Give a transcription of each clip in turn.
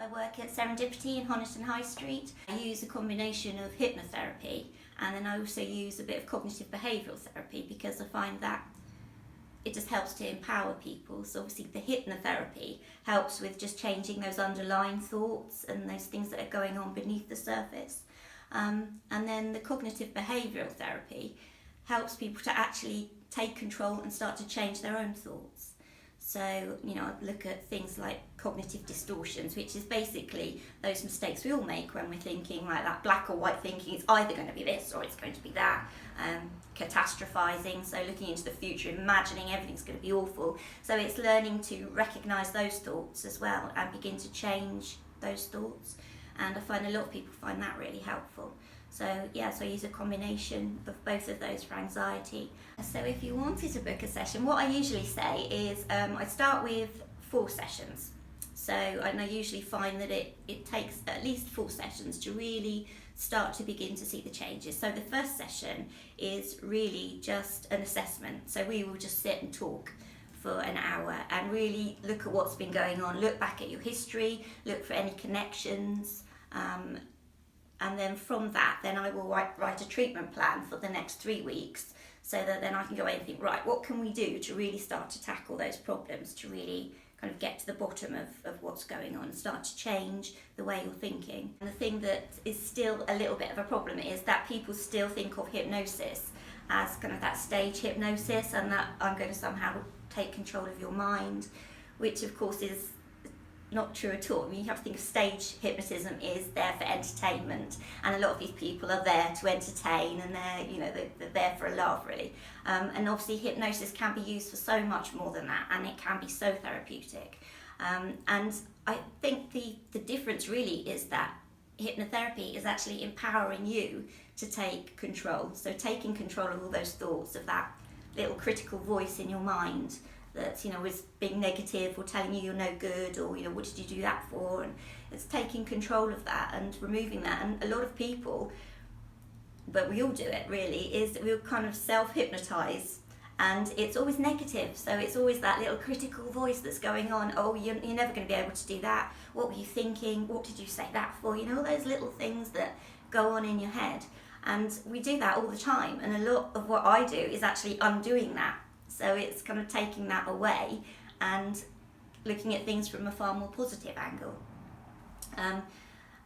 I work at Serendipity in Honiton High Street. I use a combination of hypnotherapy, and then I also use a bit of cognitive behavioural therapy because I find that it just helps to empower people. So obviously the hypnotherapy helps with just changing those underlying thoughts and those things that are going on beneath the surface. And then the cognitive behavioural therapy helps people to actually take control and start to change their own thoughts. So, I look at things like cognitive distortions, which is basically those mistakes we all make when we're thinking like that black or white thinking. It's either going to be this or it's going to be that. Catastrophizing, so looking into the future, imagining everything's going to be awful. So it's learning to recognise those thoughts as well and begin to change those thoughts. And I find a lot of people find that really helpful. So I use a combination of both of those for anxiety. So if you wanted to book a session, what I usually say is I start with 4 sessions. And I usually find that it takes at least 4 sessions to really start to begin to see the changes. So the first session is really just an assessment. So we will just sit and talk for an hour and really look at what's been going on, look back at your history, look for any connections, and then from that, then I will write a treatment plan for the next 3 weeks, so that then I can go away and think, right, what can we do to really start to tackle those problems, to really kind of get to the bottom of what's going on and start to change the way you're thinking. And the thing that is still a little bit of a problem is that people still think of hypnosis as kind of that stage hypnosis, and that I'm going to somehow take control of your mind, which of course is not true at all. I mean, you have to think of stage hypnotism is there for entertainment, and a lot of these people are there to entertain, and they're there for a laugh, really. And obviously hypnosis can be used for so much more than that, and it can be so therapeutic. And I think the difference really is that hypnotherapy is actually empowering you to take control. So taking control of all those thoughts, of that little critical voice in your mind that is being negative or telling you you're no good, or what did you do that for, and it's taking control of that and removing that. And a lot of people, but we all do it really, is that we'll kind of self-hypnotise, and it's always negative. So it's always that little critical voice that's going on. Oh, you're never going to be able to do that. What were you thinking? What did you say that for? All those little things that go on in your head. And we do that all the time, and a lot of what I do is actually undoing that. So it's kind of taking that away and looking at things from a far more positive angle. And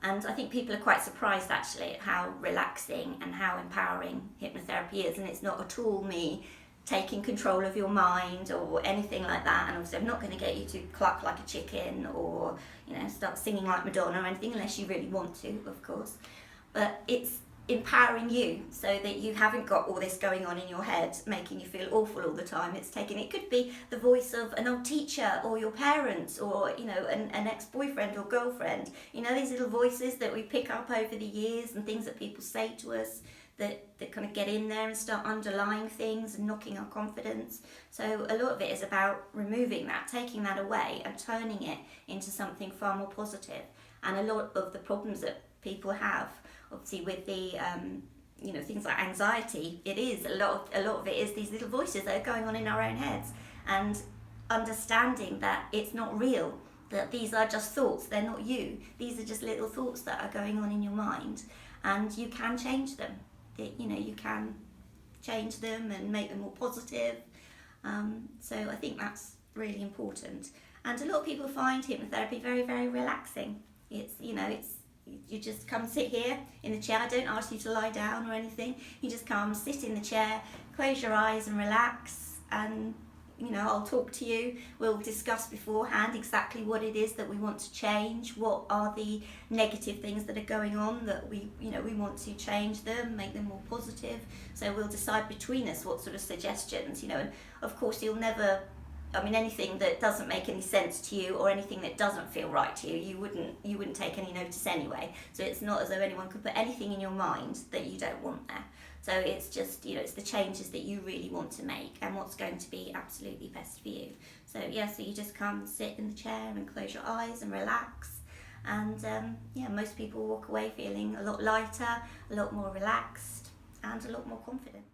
I think people are quite surprised actually at how relaxing and how empowering hypnotherapy is. And it's not at all me taking control of your mind or anything like that. And obviously I'm not going to get you to cluck like a chicken or start singing like Madonna or anything, unless you really want to, of course. But it's empowering you so that you haven't got all this going on in your head making you feel awful all the time. It could be the voice of an old teacher or your parents, or an ex-boyfriend or girlfriend. These little voices that we pick up over the years, and things that people say to us that kind of get in there and start underlying things and knocking our confidence. So a lot of it is about removing that, taking that away and turning it into something far more positive. And a lot of the problems that people have, obviously with the things like anxiety, it is a lot of it is these little voices that are going on in our own heads, and understanding that it's not real, that these are just thoughts, they're not you, these are just little thoughts that are going on in your mind, and you can change them. You can change them and make them more positive. So I think that's really important, and a lot of people find hypnotherapy very, very relaxing. You just come sit here in the chair. I don't ask you to lie down or anything. You just come sit in the chair, close your eyes and relax, and I'll talk to you. We'll discuss beforehand exactly what it is that we want to change, what are the negative things that are going on that we want to change them, make them more positive. So we'll decide between us what sort of suggestions, and of course you'll never, anything that doesn't make any sense to you or anything that doesn't feel right to you, you wouldn't take any notice anyway. So it's not as though anyone could put anything in your mind that you don't want there. So it's just, it's the changes that you really want to make and what's going to be absolutely best for you. So so you just come sit in the chair and close your eyes and relax. And most people walk away feeling a lot lighter, a lot more relaxed, and a lot more confident.